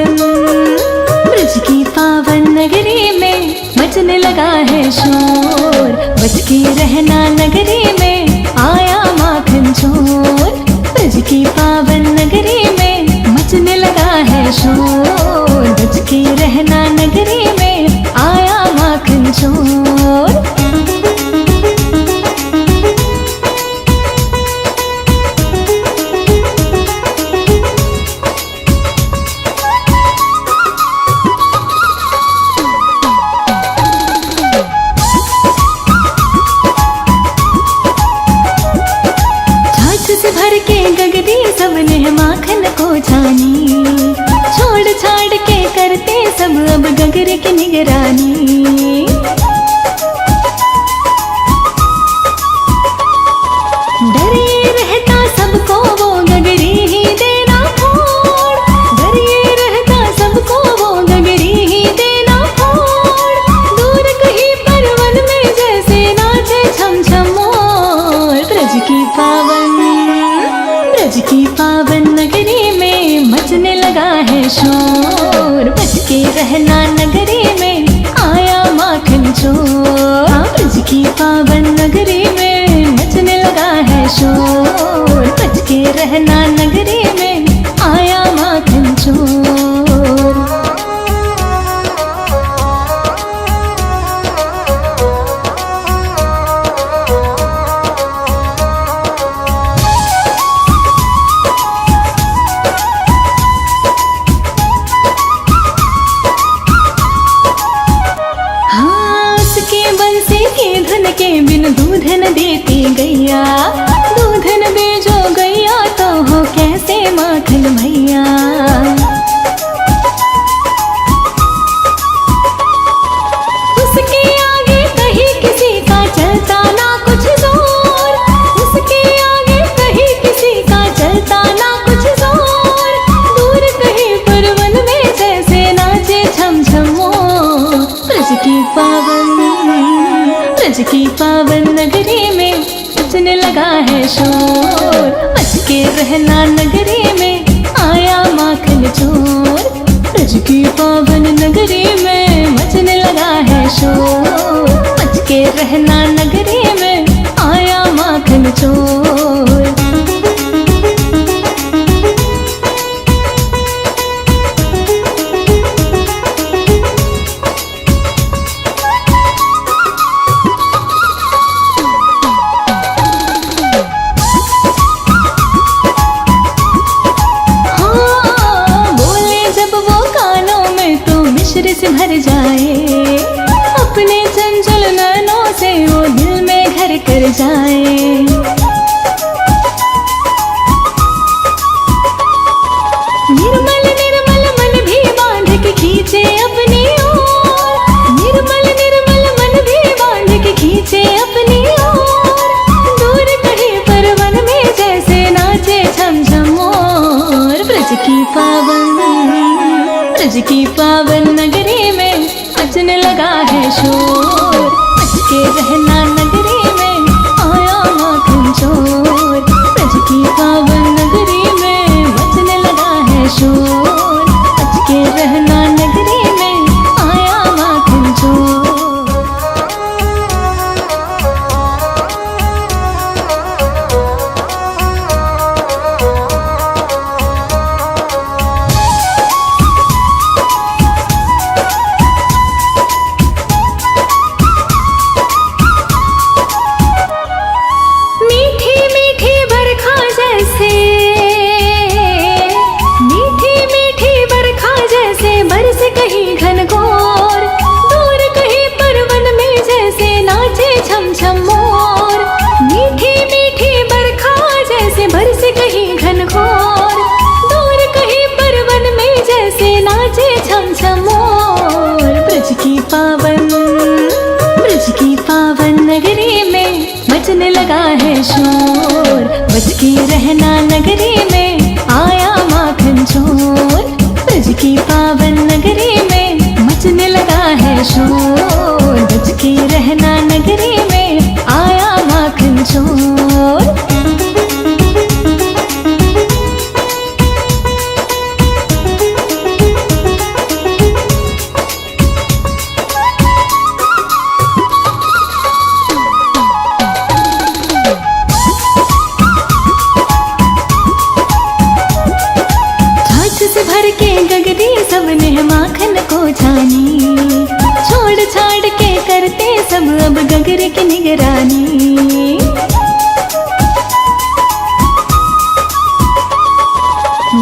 पावन, ब्रज की पावन नगरी में मचने लगा है शोर। बच के रहना नगरी में आया माखन चोर। ब्रज की पावन नगरी में मचने लगा है शोर। बच के रहना नगरी में आया माखन चोर। भर के गगरी सबने माखन को छानी। छोड़ छाड़ के करते सब अब गगरे की निगरानी। डरे रहता सबको वो गगरी ही देना फोड़। डरे रहता सबको वो गगरी ही देना फोड़। दूर कहीं परवन में जैसे नाचे छम छम मोर। ब्रज की पावन नगरी में मचने लगा है शोर। बच के रहना नगरी में आया माखन चोर। ब्रज की पावन नगरी में मचने लगा है शोर। बच के रहना नगरी में आया माखन चोर। के बिन दूध न देती गैया। दूध न बेचो गैया तो हो कैसे माखन भैया। उसके आगे कहीं किसी का चलता ना कुछ जोर। उसके आगे कहीं किसी का चलता ना कुछ जोर। दूर कहीं परवन में जैसे नाचे छम छम मोर। ब्रज की पावन नगरी में मचने लगा है शोर। बच के रहना नगरी में आया माखन चोर। ब्रज की पावन नगरी में मचने लगा है शोर। बच के रहना नगरी में आया माखन चोर। से भर जाए अपने चंचल नैनों से वो दिल में घर कर जाए। निर्मल निर्मल मन भी बांध के खींचे अपनी ओर। निर्मल निर्मल मन भी बांध के खींचे अपनी ओर। दूर कहीं परवन में जैसे नाचे छम छम मोर। ब्रज की पावन नगरी में मचने लगा है शोर। बच के रहना नगरी में आया माखन चोर। ब्रज की पावन नगरी में मचने लगा है शोर। बच के रहना नगरी में आया माखन चोर। ब्रज की पावन नगरी में मचने लगा है शोर। बच के रहना नगरी में आया माखन चोर। ब्रज की पावन नगरी में मचने लगा है शोर। बच के रहना नगरी में आया माखन चोर। स्नेह माखन को छानी। छोड़ छाड़ के करते सब अब गगरे की निगरानी।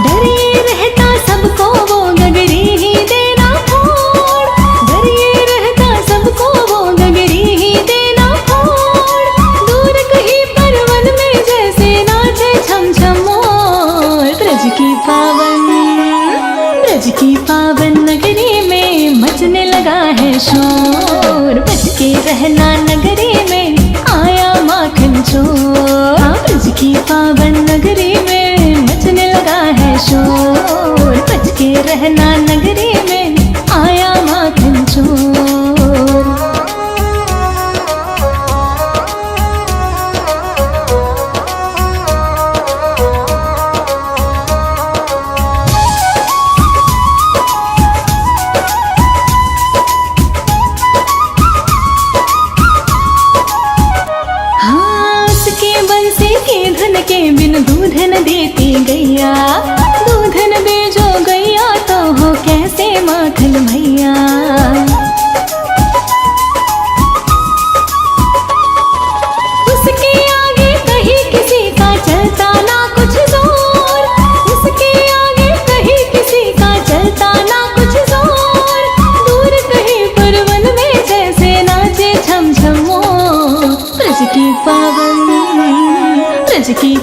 डरे रहता सबको वो गगरी ही देना फोड़। डरे रहता सबको वो गगरी ही देना फोड़। दूर कहीं परवन में जैसे नाचे छम छम मोर। ब्रज की पावन नगरी में मचने लगा है शोर। बच के रहना नगरी में आया माखन चोर। ब्रज की पावन नगरी में मचने लगा है शोर। बच के रहना नगरी में आया माखन चोर। के बिन दूध न देती गैया। दूध न दे जो गैया तो हो कैसे माखन भैया। उसके आगे कहीं किसी का चलता ना कुछ जोर। उसके आगे कहीं किसी का चलता ना कुछ जोर। दूर कहीं परवन में जैसे नाचे छम छम मोर। ब्रज की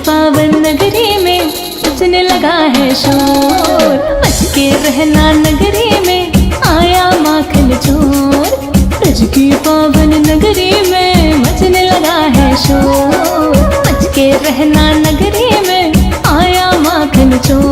पावन नगरी में मचने लगा है शोर। बच के रहना नगरी में आया माखन चोर। ब्रज की पावन नगरी में मचने लगा है शोर। बच के रहना नगरी में आया माखन चोर।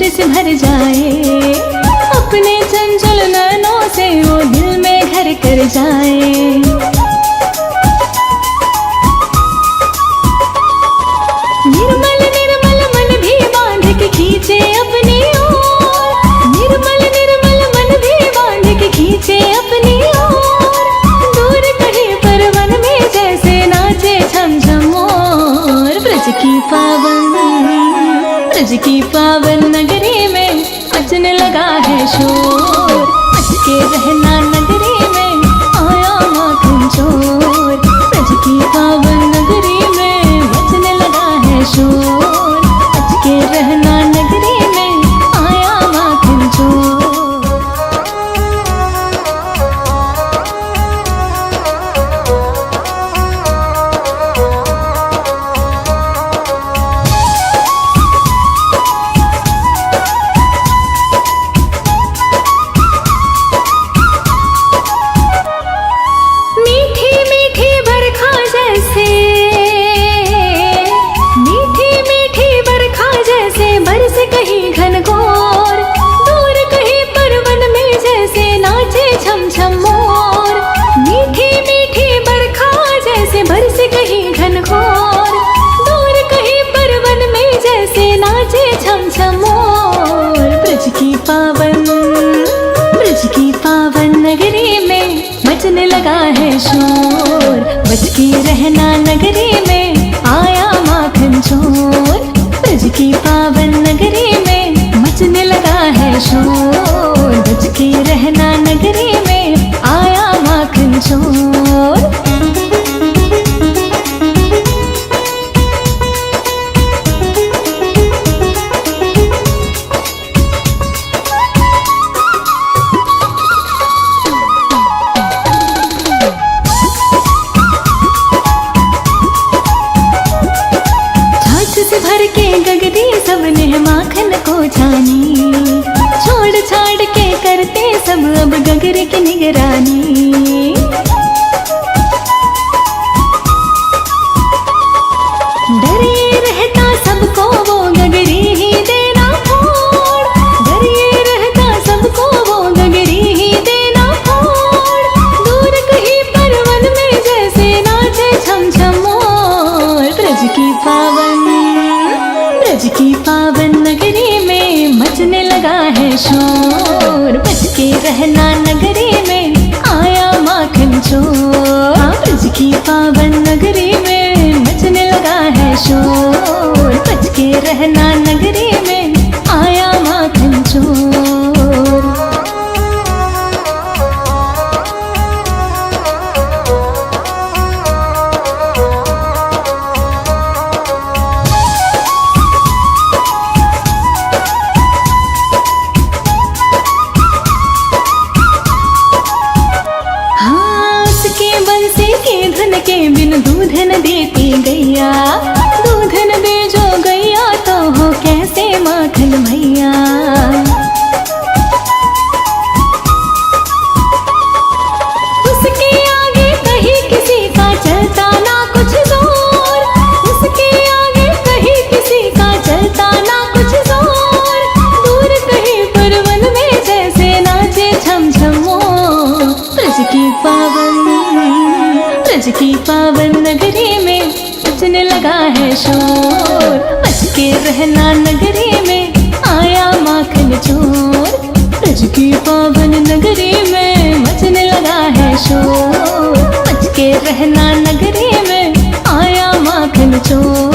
से भर जाए अपने चंचल नैनों से वो दिल में घर कर जाए। निर्मल निर्मल मन भी बांध के खींचे अपनी ओर। निर्मल निर्मल मन भी बांध के खींचे अपनी ओर। दूर कहीं परवन में जैसे नाचे छम छम मोर। ब्रज की पावन नगरी में मचने लगा है शोर। बच के रहना नगरी में आया माखन चोर। ब्रज की पावन नगरी में मचने लगा है शोर। बच के रहना नगरी में आया माखन चोर। कहीं घनघोर दूर कहीं परवन में जैसे नाचे छम छम मोर। मीठी मीठी बरखा जैसे बरसे कहीं घनघोर। दूर कहीं परवन में जैसे नाचे छम छम मोर। ब्रज की पावन नगरी में मचने लगा है शोर। बच के रहना नगरी में आया माखन चोर। ब्रज की पावन नगरी में मचने लगा है शोर। बच के रहना नगरी में आया माखन चोर। से भर के गगरी सबने माखन को छानी। छोड़ छाड़ के करते सब अब गगरे की निगरानी। डरे रहता सबको वो गगरी ही देना फोड़। डरे रहता सबको वो गगरी ही देना फोड़। दूर कहीं परवन में जैसे नाचे छम छम मोर। की पावन, ब्रज की पावन नगरी में मचने लगा है शोर। बच के रहना नगरी में आया माखन चोर। हाँ, ब्रज की पावन नगरी में मचने लगा है शोर। बच के रहना नगरी में आया माखन चोर। के बिन दूध न देती गैया, दूध न दे जो गैया तो हो कैसे माखन भैया। उसके आगे कहीं किसी का चलता ना कुछ जोर, उसके आगे कहीं किसी का चलता ना कुछ जोर। दूर कहीं पर वन में जैसे नाचे छम छम मोर। ब्रज की पावन, ब्रज की पावन नगरी में मचने लगा है शोर। बच के रहना नगरी में आया माखन चोर। ब्रज की पावन नगरी में मचने लगा है शोर। बच के रहना नगरी में आया माखन चोर।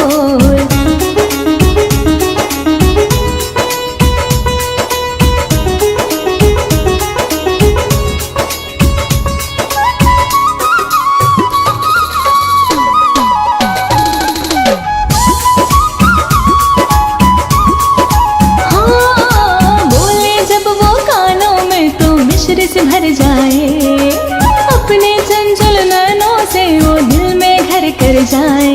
से भर जाए अपने चंचल नैनों से वो दिल में घर कर जाए।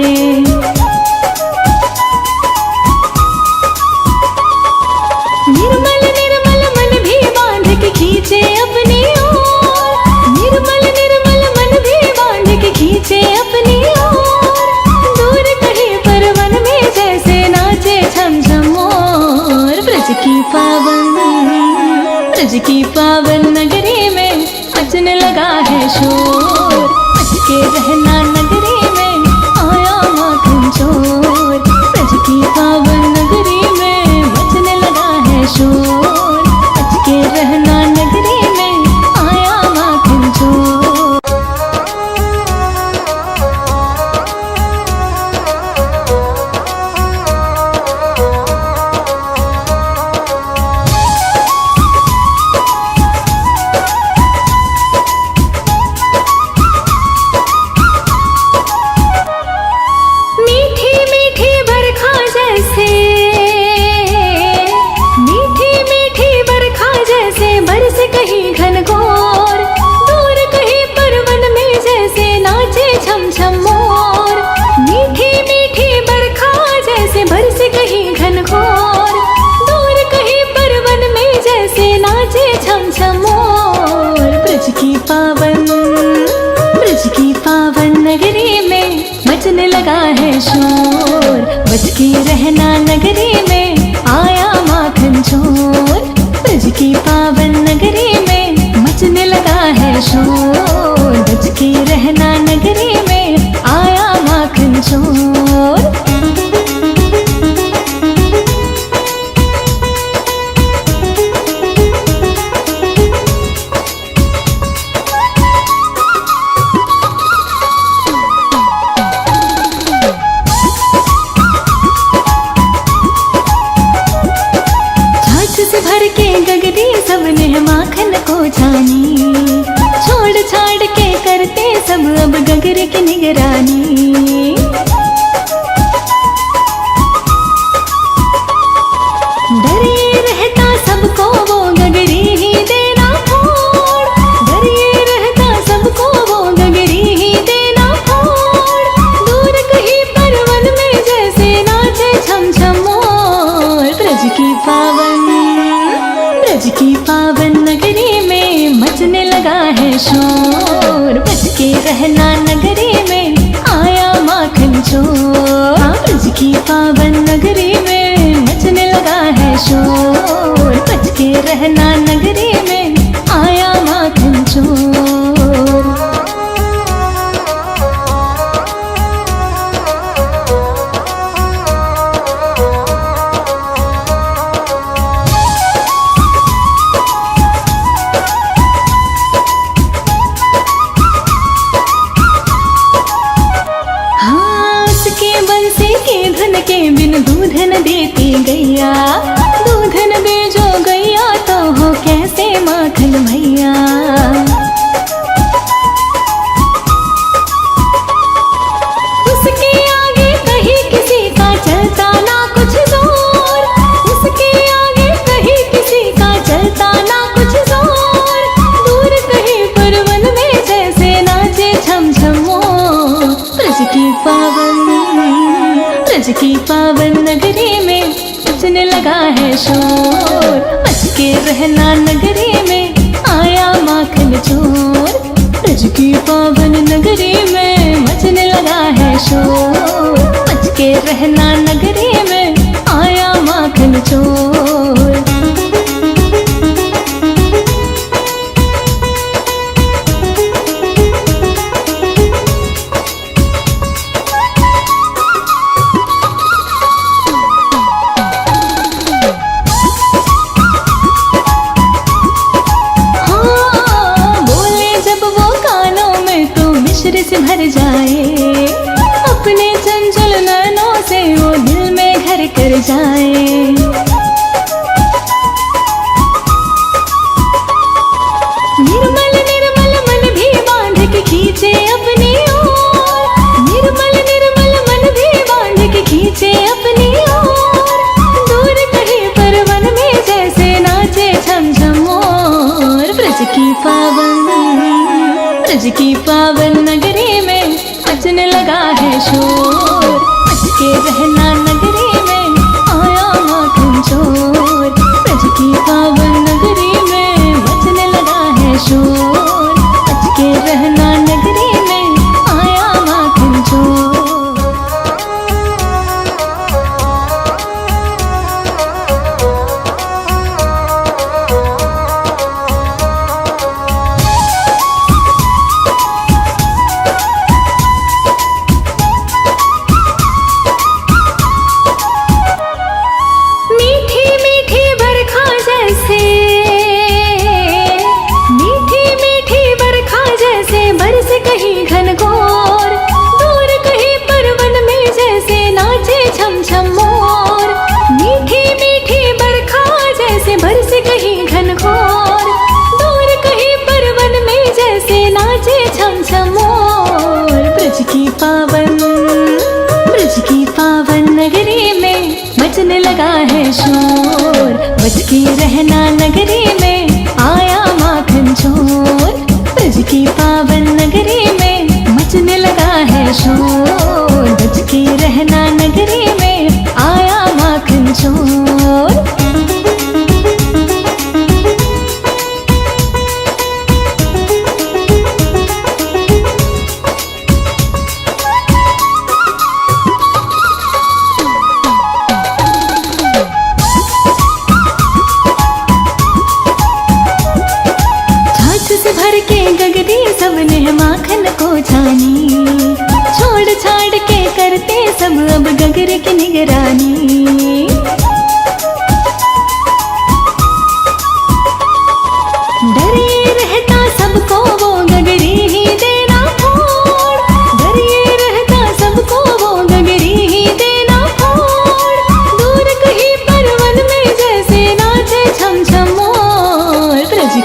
निर्मल निर्मल मन भी बांध के खींचे अपनी ओर। निर्मल निर्मल मन भी बांध के खींचे अपनी ओर। दूर कहीं पर वन में जैसे नाचे छम छम मोर। ब्रज की पावन, ब्रज की पावन नगरी में मचने लगा है शोर। बच के रहना नगरी में आया माखन चोर। ब्रज की पावन नगरी में मचने लगा है शोर। बच के रहना नगरी में आया माखन चोर। मचने लगा है शोर। बच के रहना नगरी में आया माखन चोर। ब्रज की पावन नगरी में मचने लगा है शोर। बच के रहना नगरी में आया माखन चोर। भर के गगरी सबने माखन को छानी। छोड़ छाड़ के करते सब अब गगर की निगरानी। डरे रहता सबको वो गगरी ही देना फोड़। डरे रहता सबको वो गगरी ही देना फोड़। दूर कहीं पर वन में जैसे नाचे छम छम मोर। ब्रज की पावन, ब्रज की पावन नगरी में मचने लगा है शोर। बच के रहना नगरी में आया माखन चोर। हाँ, ब्रज की पावन नगरी में मचने लगा है शोर। बच के रहना नगरी में आया माखन चोर। के बिन दूध न देती गैया, दूध न दे जो गैया तो हो कैसे माखन भैया। उसके आगे कहीं किसी का चलता ना कुछ जोर, उसके आगे कहीं किसी का चलता ना कुछ जोर, दूर कहीं पर वन में जैसे नाचे छम छम मोर। ब्रज की पावन नगरी में बजने लगा है शोर, बच के रहना नगरी में आया माखन चोर। ब्रज की पावन नगरी में बजने लगा है शोर, बच के रहना नगरी में आया माखन चोर। से भर जाए अपने चंचल नैनों से वो दिल में घर कर जाए। निर्मल निर्मल मन भी बांध के खींचे अपनी ओर, निर्मल निर्मल मन भी बांध के खींचे अपनी ओर, दूर कहीं पर वन में जैसे नाचे छम छम मोर। ब्रज की पावन नगरी में बजने लगा है शोर, बच के रहना नगरी में आया माखन चोर। ब्रज की पावन नगरी में बजने लगा है शोर, बच के रहना नगरी में आया माखन चोर। ब्रज की पावन नगरी में बजने लगा है शोर, बच के रहना नगरी में आया माखन चोर। ब्रज की पावन नगरी में बजने लगा है शोर, बच के रहना नगरी में आया माखन चोर। भर के गगरी सबने माखन को छानी, छोड़ छाड़ के करते सब अब गगर की निगरानी। डरे रहता सबको वो गगरी ही देना फोड़, डरे रहता सबको वो गगरी ही देना फोड़, दूर कहीं पर वन में जैसे नाचे छम छम मोर। ब्रज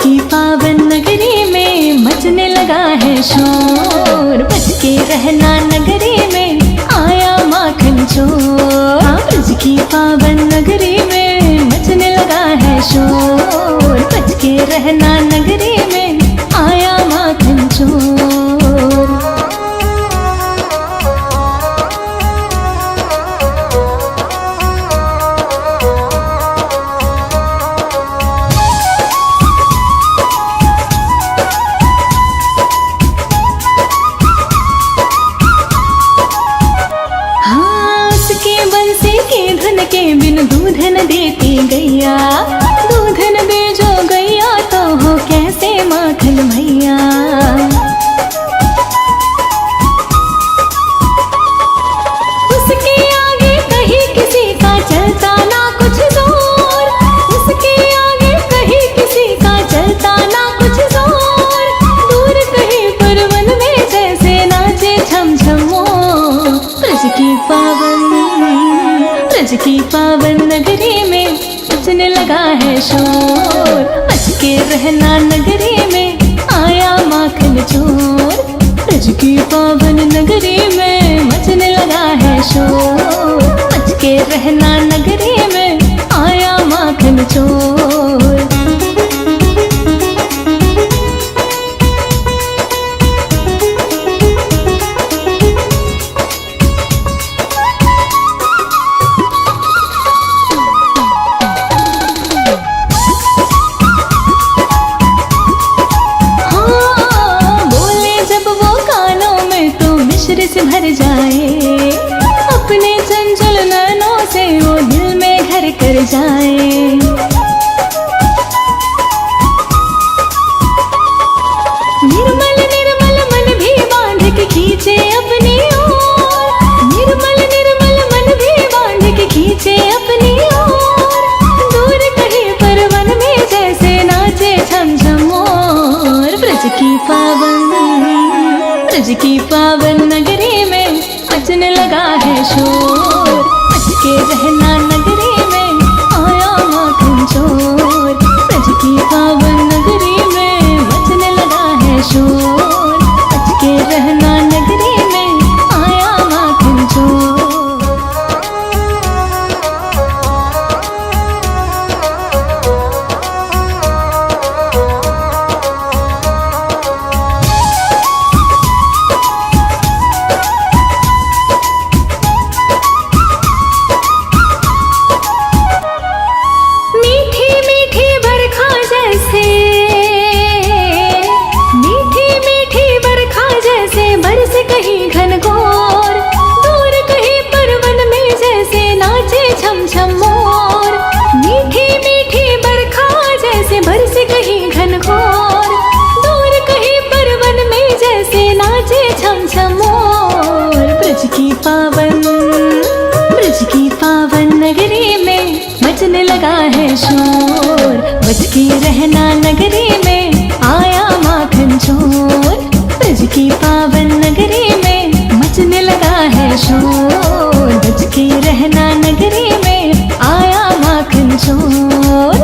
की पावन नगरी में बजने लगा है शोर, बच के रहना नगरी में आया माखन चोर। ब्रज की पावन नगरी में बजने लगा है शोर, बच के रहना नगरी में आया माखन चोर। के बिन दूध न देती गैया, दूध न दे जो गैया तो हो कैसे माखन भैया। उसके आगे कहीं किसी का चलता ना कुछ जोर, उसके आगे कहीं किसी का चलता ना कुछ जोर, दूर कहीं पर वन में जैसे नाचे छम छम मोर। ब्रज की पावन नगरी में मचने लगा है शोर। बच के रहना नगरी में आया माखन चोर। ब्रज की पावन नगरी में मचने लगा है शोर। बच के रहना नगरी में आया माखन चोर। से भर जाए अपने चंचल नैनों से वो दिल में घर कर जाए। निर्मल निर्मल मन भी बांध के खींचे अपनी ओर। निर्मल निर्मल मन भी बांध के खींचे अपनी ओर। दूर कहीं पर वन में जैसे नाचे छम छम मोर। ब्रज की पावन नगरी में मचने लगा है शोर। बच के रहना नगरी में आया माखन चोर। ब्रज की पावन नगरी में मचने लगा है शोर। बच के रहना नगरी में आया माखन चोर। ब्रज की पावन नगरी में मचने लगा है शोर। बच के रहना नगरी में आया माखन चोर। ब्रज की पावन नगरी में मचने लगा है शोर। बच के रहना नगरी में आया माखन चोर।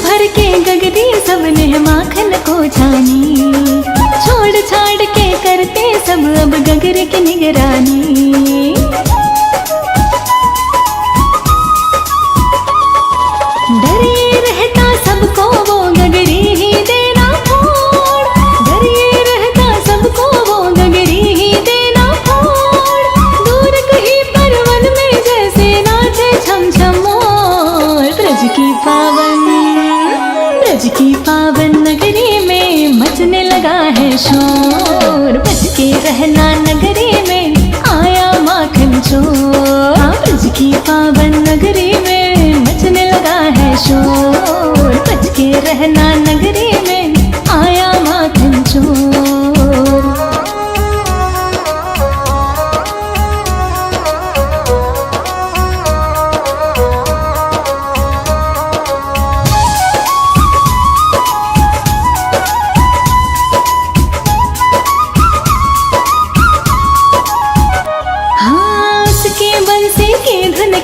भर के गगरी सबने माखन को छानी। छोड़ छाड़ के करते सब अब गगरे की निगरानी। डरे रहता सबको वो गगरी ही देना फोड़। डरे रहता सबको वो गगरी ही देना फोड़। दूर कहीं पर वन में जैसे नाचे छम छम मोर। ब्रज की पावन नगरी में मचने लगा है शोर। बच के रहना नगरी में आया माखन चोर। ब्रज की पावन नगरी में मचने लगा है शोर। बच के रहना नगरी में आया माखन चोर।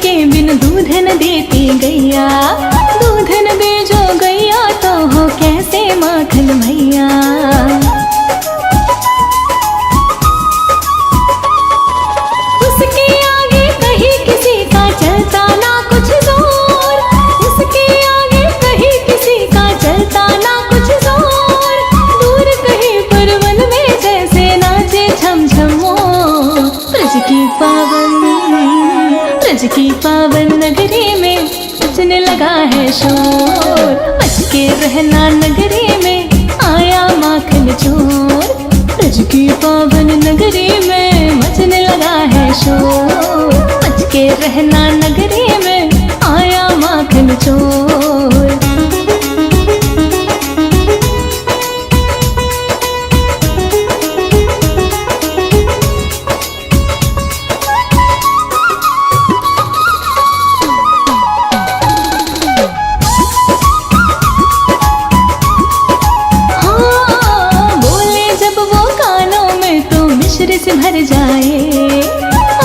के बिन दूध न देती गैया। दूध न दे जो गैया तो हो कैसे माखन भैया। उसके आगे कहीं किसी का चलता ना कुछ जोर। उसके आगे कहीं किसी का चलता ना कुछ जोर। दूर कहीं पर वन में जैसे नाचे छम छम मोर। ब्रज की पावन नगरी में मचने लगा है शोर। बच के रहना नगरी में आया माखन चोर। ब्रज की पावन नगरी में मचने लगा है शोर। बच के रहना नगरी में आया माखन चोर। से भर जाए,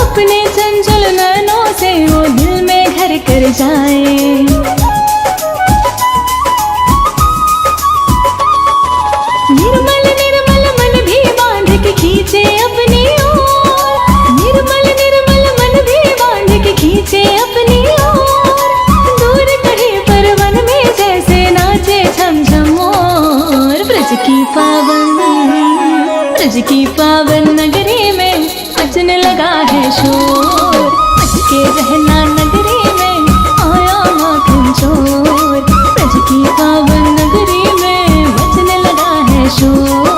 अपने चंचल नैनों से वो दिल में घर कर जाए। निर्मल निर्मल मन भी बांध के खींचे अपनी ओर, निर्मल निर्मल मन भी बांध के खींचे अपनी ओर। दूर कहीं पर वन में जैसे नाचे छम छम मोर। ब्रज की पावन नगरी में मचने लगा है शोर। बच के रहना नगरी में आया माखन चोर। ब्रज की पावन नगरी में मचने लगा है शोर।